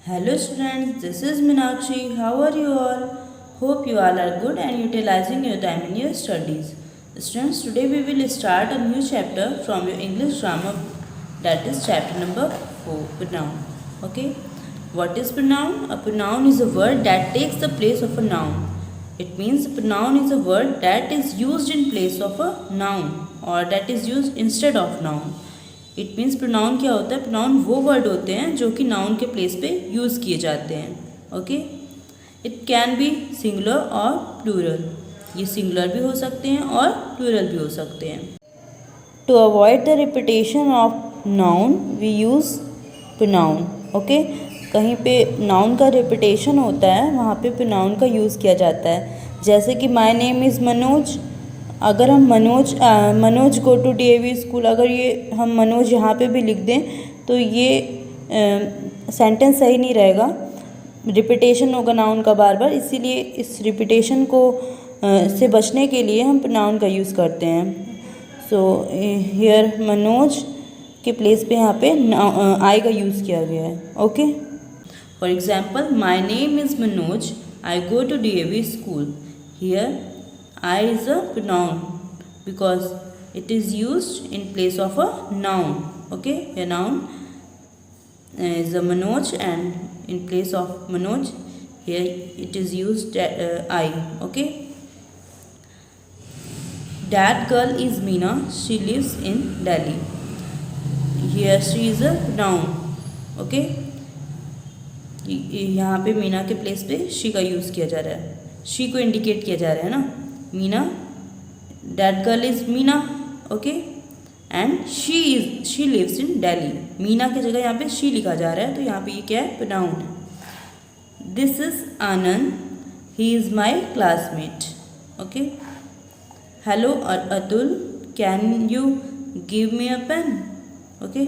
Hello students, this is Minakshi. How are you all? Hope you all are good and utilizing your time in your studies. Students, today we will start a new chapter from your English grammar, that is chapter number 4, pronoun. Okay, what is pronoun? A pronoun is a word that takes the place of a noun. It means a pronoun is a word that is used in place of a noun or that is used instead of noun. It means pronoun क्या होता है? Pronoun वो word होते हैं जो कि noun के place पे यूज़ किए जाते हैं. Okay, it can be singular और प्लूरल. ये सिंगुलर भी हो सकते हैं और प्लूरल भी हो सकते हैं. To avoid the repetition of noun we use pronoun. Okay, कहीं पे नाउन का रिपीटेशन होता है वहाँ पे प्रोनाउन का यूज़ किया जाता है. जैसे कि माय नेम इज़ मनोज. अगर हम Manoj go to DAV school, अगर ये हम मनोज यहाँ पे भी लिख दें तो ये सेंटेंस सही नहीं रहेगा. रिपीटेशन होगा नाउन का बार बार, इसीलिए इस रिपीटेशन को से बचने के लिए हम प्रोनाउन का यूज़ करते हैं. सो हियर मनोज के प्लेस पे यहाँ पे आई का यूज़ किया गया है. Okay, for example my name is Manoj, I go to DAV school. Here I is a pronoun because it is used in place of a noun. Okay, a noun is a Manoj and in place of Manoj here it is used I. Okay, that girl is Meena, she lives in Delhi. Here she is a noun. Okay, यहाँ पे मीना के place पे she का use किया जा रहा है. She को इंडिकेट किया जा रहा है ना. Meena, that girl is Meena. Okay, and she lives in Delhi. Meena की जगह यहाँ पे शी लिखा जा रहा है तो यहाँ पे ये क्या है? प्रोनाउन है. This is Anand, he is my classmate. Okay, hello Atul, can you give me a pen. Okay,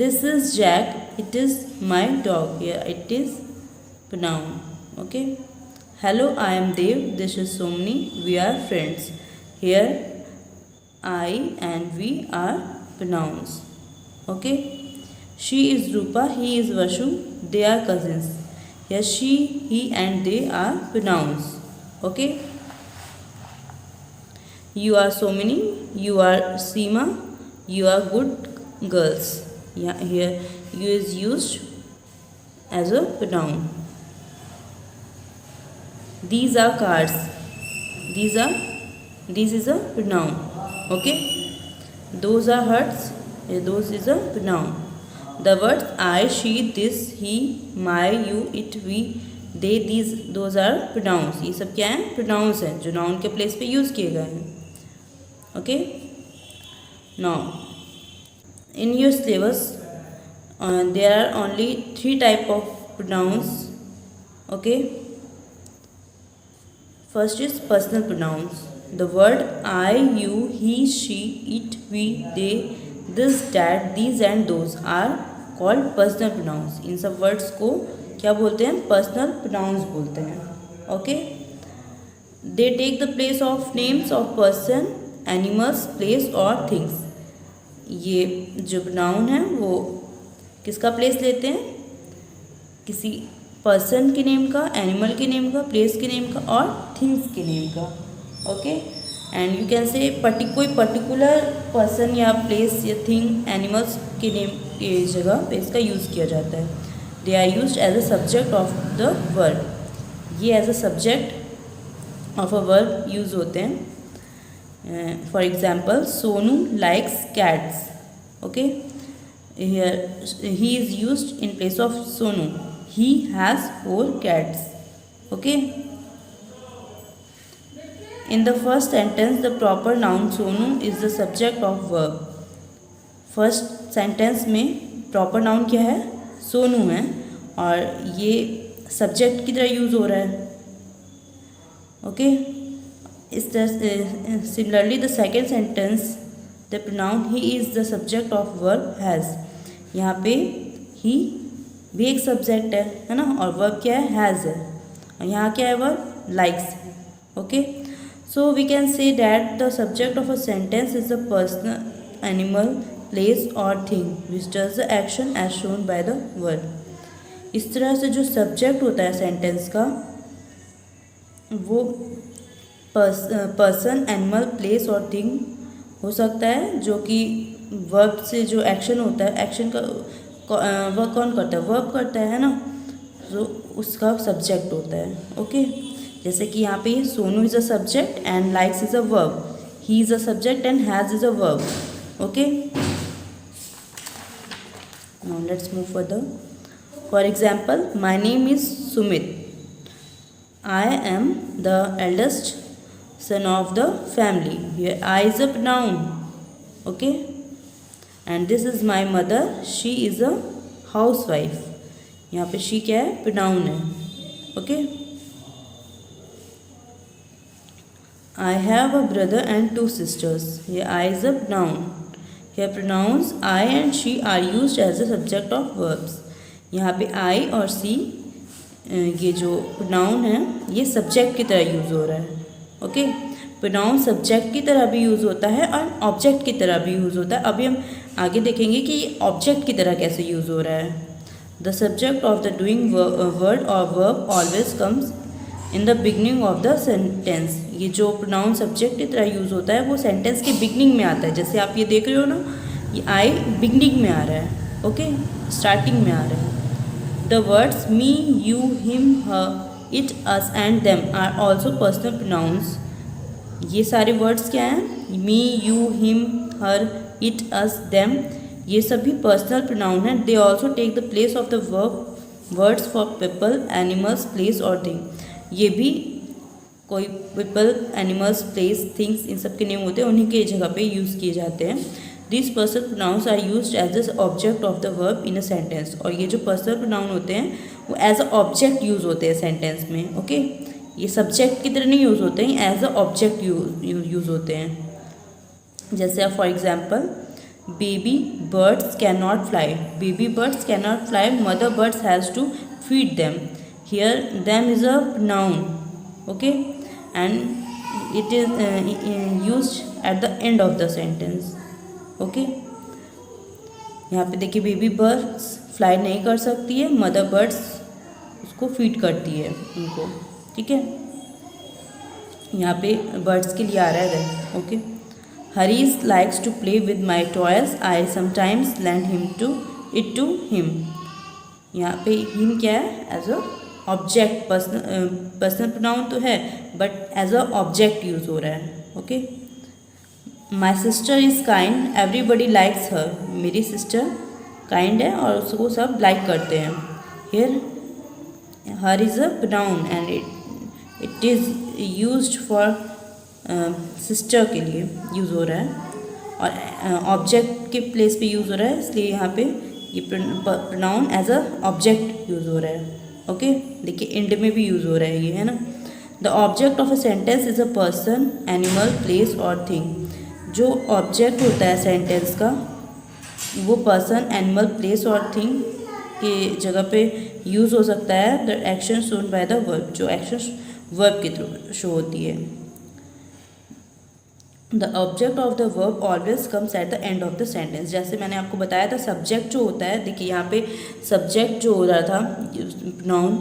this is Jack, it is my dog. Here it is pronoun. Okay, hello, I am Dev, this is Somni, we are friends. Here I and we are pronouns. Okay, she is Rupa, he is Vashu, they are cousins. Here she, he and they are pronouns. Okay, you are Somni, you are Seema, you are good girls. Yeah, here you is used as a pronoun. These are cars. This is a pronoun. Okay, those are huts. Those is a pronoun. The words I, she, this, he, my, you, it, we, they, these, those are pronouns. ये सब क्या हैं? Pronouns हैं जो noun के place पे use किए गए हैं. Okay, now in your syllabus there are only 3 type of pronouns. Okay, first is personal pronouns. The word I, you, he, she, it, we, they, this, that, these and those are called personal pronouns. इन सब words को क्या बोलते हैं? personal pronouns बोलते हैं. Okay, they take the place of names of person, animals, place or things. ये जो pronoun है वो किसका place लेते हैं? किसी पर्सन के नेम का, एनिमल के नेम का, प्लेस के नेम का और थिंग्स के नेम का. Okay, and you can say कोई पर्टिकुलर पर्सन या प्लेस या थिंग, एनिमल्स के नेम के जगह पे इसका यूज़ किया जाता है. They are used as a subject of the verb. ये as a subject of a verb use होते हैं. For example Sonu likes cats. Okay, he is used in place of Sonu. He has 4 cats. Okay, in the first sentence the proper noun Sonu is the subject of verb. First sentence में proper noun क्या है? सोनू है और ये subject की तरह use हो रहा है. Okay, इस तरह similarly the second sentence the pronoun he is the subject of verb has. यहाँ पे he भी एक सब्जेक्ट है ना, और वर्ब क्या है? हैज़ है. और यहाँ क्या है? Verb likes. Okay, so we can say that the subject of a sentence is the person, animal, place or thing which does the action as shown by the word. इस तरह से जो सब्जेक्ट होता है सेंटेंस का वो person, animal, place और thing हो सकता है, जो कि वर्ब से जो एक्शन होता है, एक्शन का वह कौन करता है, वर्ब करता है ना, तो उसका सब्जेक्ट होता है. ओके, जैसे कि यहाँ पे Sonu is a subject and likes is a verb, he is a subject and has is a verb. Okay, now let's move further. For example, my name is Sumit. I am the eldest son of the family. Here I is a pronoun. Okay, and this is my mother. She is a housewife. यहाँ पे she क्या है, pronoun है. Okay, I have a brother and 2 sisters. Here I is a pronoun. Here pronouns I and she are used as a subject of verbs. यहाँ पे I और she ये जो प्रोनाउन है ये सब्जेक्ट की तरह यूज़ हो रहा है. ओके, प्रोनाउन सब्जेक्ट की तरह भी यूज़ होता है और ऑब्जेक्ट की तरह भी यूज़ होता है. अभी हम आगे देखेंगे कि ये ऑब्जेक्ट की तरह कैसे यूज़ हो रहा है. The subject of the doing word और verb always comes in the beginning of the sentence. ये जो प्रोनाउन सब्जेक्ट की तरह यूज़ होता है वो सेंटेंस के बिगनिंग में आता है. जैसे आप ये देख रहे हो ना, ये आई बिगनिंग में आ रहा है. ओके, स्टार्टिंग में आ रहा है. The words me, you, him, her, it, us and them are also personal pronouns. ये सारे words क्या हैं? Me, you, him, her, it, us, them. ये सभी personal pronoun हैं. They also take the place of the words for people, animals, place और thing. ये भी कोई people, animals, place, things इन सब के नेम होते हैं, उन्हीं के जगह पे यूज़ किए जाते हैं. These personal pronouns are used as the object of the verb in a sentence. और ये जो personal pronoun होते हैं वो as a object यूज़ होते हैं सेंटेंस में. ओके, ये सब्जेक्ट की तरह नहीं यूज़ होते हैं, एज अ ऑब्जेक्ट यूज़ होते हैं. जैसे आप for example, baby birds can not fly. Baby birds can not fly, mother birds has to feed them. Here them is a pronoun. Okay, and it is used at the end of the sentence. Okay, यहाँ पे देखिए baby birds fly नहीं कर सकती है, mother birds उसको feed करती है उनको. ठीक है, यहाँ पे बर्ड्स के लिए आ रहा है. Okay, Harish likes to play with my toys. I sometimes lend him to it to him. यहाँ पे हिम क्या है, as a object. Personal pronoun तो है but as a object use हो रहा है. Okay, my sister is kind, everybody likes her. मेरी सिस्टर काइंड है और उसको सब लाइक करते हैं. Here her is a pronoun and it is used for sister के लिए यूज़ हो रहा है और ऑब्जेक्ट के प्लेस पे यूज़ हो रहा है, इसलिए यहाँ पे ये pronoun as a object use हो रहा है. ओके, देखिए इंड में भी यूज़ हो रहा है ये, है ना. The object of a sentence is a person, animal, place और थिंग. जो ऑब्जेक्ट होता है सेंटेंस का वो पर्सन, एनिमल, प्लेस और थिंग के जगह पे यूज़ हो सकता है. The action shown by the verb, जो एक्शन वर्ब के थ्रू शो होती है. The object of the verb always comes at the end of the sentence. जैसे मैंने आपको बताया था सब्जेक्ट जो होता है, देखिए यहाँ पे सब्जेक्ट जो हो रहा था नाउन,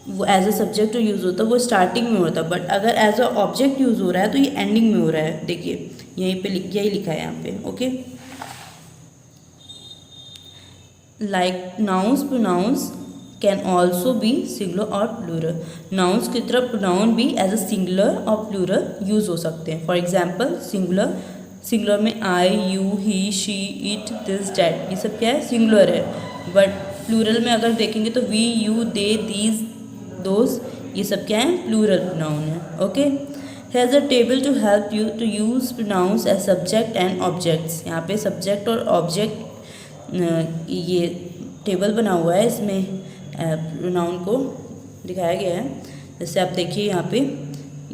वो एज अ सब्जेक्ट जो यूज़ होता है वो स्टार्टिंग में होता है, बट अगर एज अ ऑब्जेक्ट यूज़ हो रहा है तो ये एंडिंग में हो रहा है. देखिए यहीं पे यही लिखा है यहाँ पे. Okay, like nouns, pronouns can also be singular और प्लूरल. नाउन्स की तरफ प्रोनाउन भी एज अ सिंगुलर और प्लूरल यूज़ हो सकते हैं. फॉर एग्जाम्पल, सिंगुलर में I, you, he, she, it, this, that, ये सब क्या है, सिंगुलर है. बट प्लूरल में अगर देखेंगे तो we, you, they, these, those, ये सब क्या है, प्लूरल प्रोनाउन है. Okay, has a table to help you to use pronouns as subject and objects. यहाँ पे सब्जेक्ट और ऑब्जेक्ट ये टेबल बना हुआ है, इसमें प्रोनाउन को दिखाया गया है. जैसे आप देखिए यहाँ पे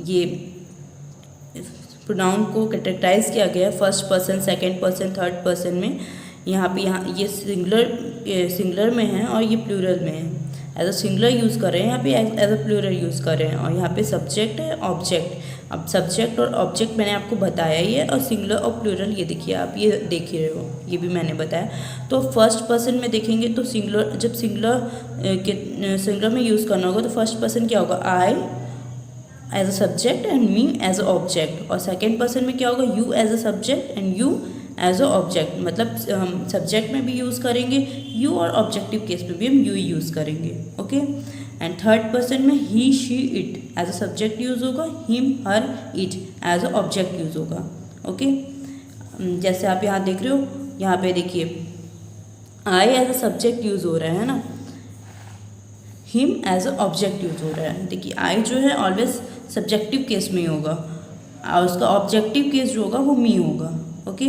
ये प्रोनाउन को कैटेगराइज किया गया है first person, second person, third person में. यहाँ ये सिंगुलर में है और ये प्लूरल में है. एज अ सिंगुलर यूज़ कर रहे हैं, यहाँ पे एज अ प्लूरल यूज़ कर रहे हैं. और यहाँ पे सब्जेक्ट है, ऑब्जेक्ट. अब सब्जेक्ट और ऑब्जेक्ट मैंने आपको बताया ही है, और सिंगुलर और प्लूरल ये देखिए, आप ये देख ही रहे हो, ये भी मैंने बताया। तो फर्स्ट पर्सन में देखेंगे तो सिंगुलर, जब सिंगुलर में यूज़ करना होगा तो फर्स्ट पर्सन क्या होगा, I as a subject and me as a object, और सेकेंड पर्सन में क्या होगा, you as a subject and you as a object. मतलब हम सब्जेक्ट में भी यूज़ करेंगे यू, और ऑब्जेक्टिव केस में भी हम यू यूज़ करेंगे। ओके, एंड थर्ड पर्सन में he she it as a subject use होगा, him her it as a object use होगा। ओके, जैसे आप यहाँ देख रहे हो, यहाँ पे देखिए I as a subject use हो रहा है ना, him as a object use हो रहा है। देखिए आई जो है ऑलवेज सब्जेक्टिव केस में ही होगा, और उसका ऑब्जेक्टिव केस जो होगा वो मी होगा। ओके,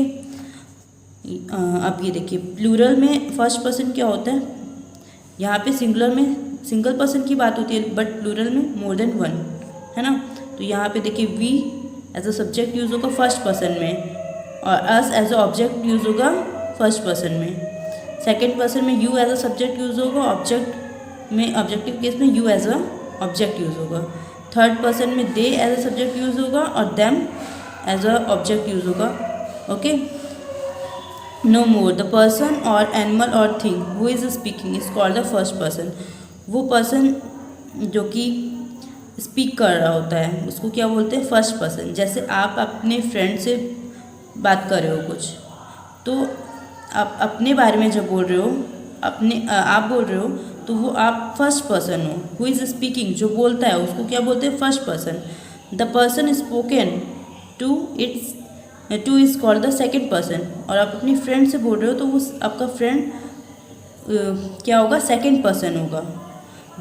अब ये देखिए प्लूरल में फर्स्ट पर्सन क्या होता है, यहाँ पे सिंगुलर में सिंगल पर्सन की बात होती है, बट प्लूरल में मोर देन वन, है ना। तो यहाँ पे देखिए we as a subject use होगा फर्स्ट पर्सन में, और us as a object use होगा फर्स्ट पर्सन में। सेकेंड पर्सन में you as a subject use होगा, ऑब्जेक्ट में ऑब्जेक्टिव केस में you as a object use होगा। थर्ड पर्सन में they as a subject use होगा, और them as a object use होगा। Okay, no more the person और एनिमल और thing who is speaking is called the first person. वो person जो कि स्पीक कर रहा होता है उसको क्या बोलते हैं, फर्स्ट पर्सन। जैसे आप अपने फ्रेंड से बात कर रहे हो कुछ, तो आप अपने बारे में जब बोल रहे हो, आप बोल रहे हो, तो वो आप फर्स्ट पर्सन हो। हु इज़ स्पीकिंग, जो बोलता है उसको क्या बोलते हैं, first person. The person spoken two is called the second person. और आप अपनी फ्रेंड से बोल रहे हो तो वो आपका फ्रेंड क्या होगा, सेकेंड पर्सन होगा।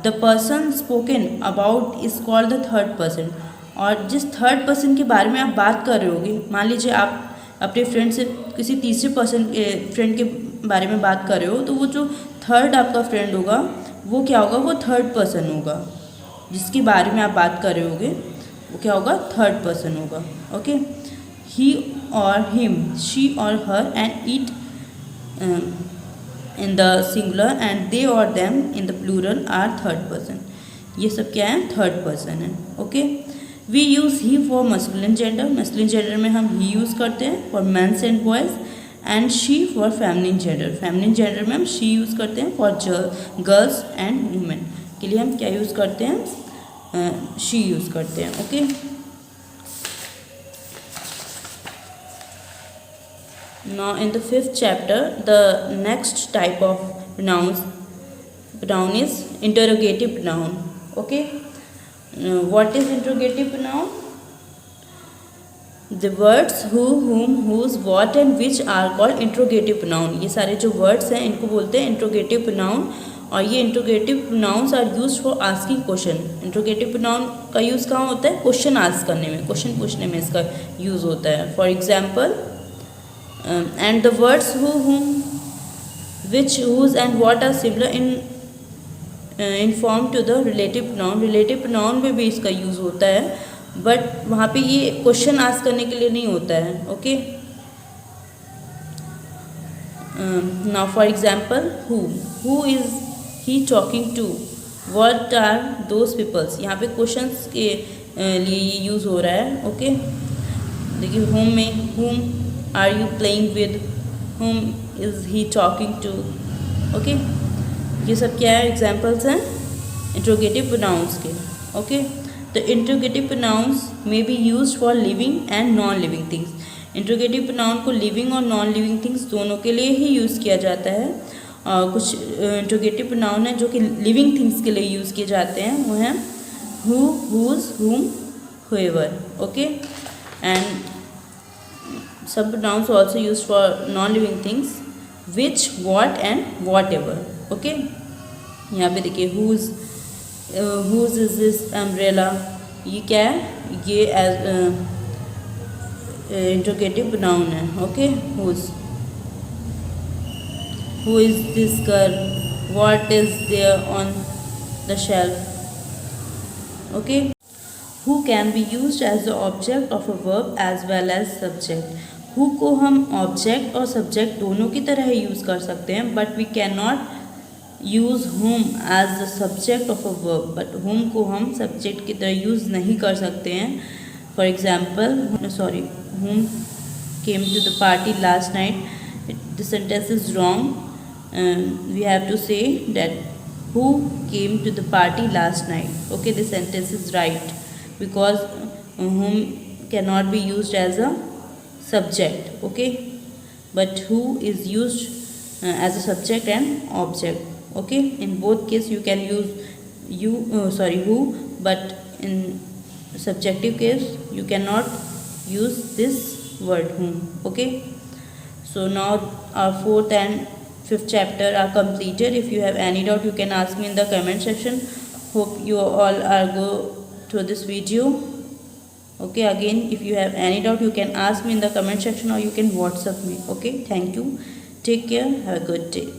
The person spoken about is called the third person. और जिस थर्ड पर्सन के बारे में आप बात कर रहे होगे, मान लीजिए आप अपने फ्रेंड से किसी तीसरे पर्सन फ्रेंड के बारे में बात कर रहे हो, तो वो जो थर्ड आपका फ्रेंड होगा वो क्या होगा, वो थर्ड पर्सन होगा। जिसके बारे में आप बात कर रहे होगे वो क्या होगा, थर्ड पर्सन होगा। ओके, ही और हिम, शी और her, and it in the singular, and they और them in the plural are third person. ये सब क्या है, थर्ड पर्सन है। Okay, we use he for masculine gender, masculine gender में हम ही यूज़ करते हैं for mens and boys, and she for feminine gender, feminine gender में हम शी यूज़ करते हैं फॉर गर्ल्स एंड वुमेन के लिए हम क्या यूज़ करते हैं, शी यूज़ करते हैं। Okay, now in the fifth chapter the next type of noun is interrogative noun. Okay, what is interrogative noun? The words who, whom, whose, what and which are called interrogative noun. ये सारे जो words हैं इनको बोलते हैं interrogative noun, और ये interrogative nouns are used for asking question. interrogative noun का यूज़ कहाँ होता है, क्वेश्चन आस्क करने में, क्वेश्चन पूछने में इसका यूज़ होता है। For example, and the words who, whom, which, whose and what are similar in form to the relative noun. relative noun में भी इसका यूज़ होता है, बट वहाँ पे ये क्वेश्चन आस्क करने के लिए नहीं होता है। Okay, now for example, who is he talking to, what are those peoples, यहाँ पे क्वेश्चंस के लिए ये यूज़ हो रहा है। ओके, देखिए whom में whom are you playing with, whom is he talking to. Okay, ये सब क्या है, एग्जाम्पल्स हैं इंट्रोगेटिव प्रोनाउंस के। ओके, तो इंट्रोगेटिव प्रोनाउंस में be used for living and non living things. Interrogative pronoun को लिविंग और नॉन लिविंग थिंग्स दोनों के लिए ही यूज़ किया जाता है। कुछ इंट्रोगेटिव प्रोनाउन है जो कि लिविंग थिंग्स के लिए यूज़ किए जाते हैं, वो हैं who, whose, whom, whoever. Okay, and some pronouns also used for non-living things, which, what and whatever. Okay, यहाँ पे देखिए whose is this umbrella, ये क्या है, ये as interrogative pronoun है। okay, whose, who is this girl, what is there on the shelf. okay, who can be used as the object of a verb as well as subject. who को हम object और subject दोनों की तरह use कर सकते हैं, but we can not use whom as the subject of a verb. But whom को हम सब्जेक्ट की तरह यूज़ नहीं कर सकते हैं। For example, whom came to the party last night. The sentence is wrong. We have to say that who came to the party last night. Okay, the sentence is right because whom cannot be used as a subject. Okay, but who is used as a subject and object. Okay, in both case you can use who, but in subjective case you cannot use this word whom. Okay, so now our fourth and fifth chapter are completed. If you have any doubt you can ask me in the comment section. Hope you all are go through this video. Okay, again if you have any doubt you can ask me in the comment section or you can WhatsApp me. Okay, thank you, take care, have a good day.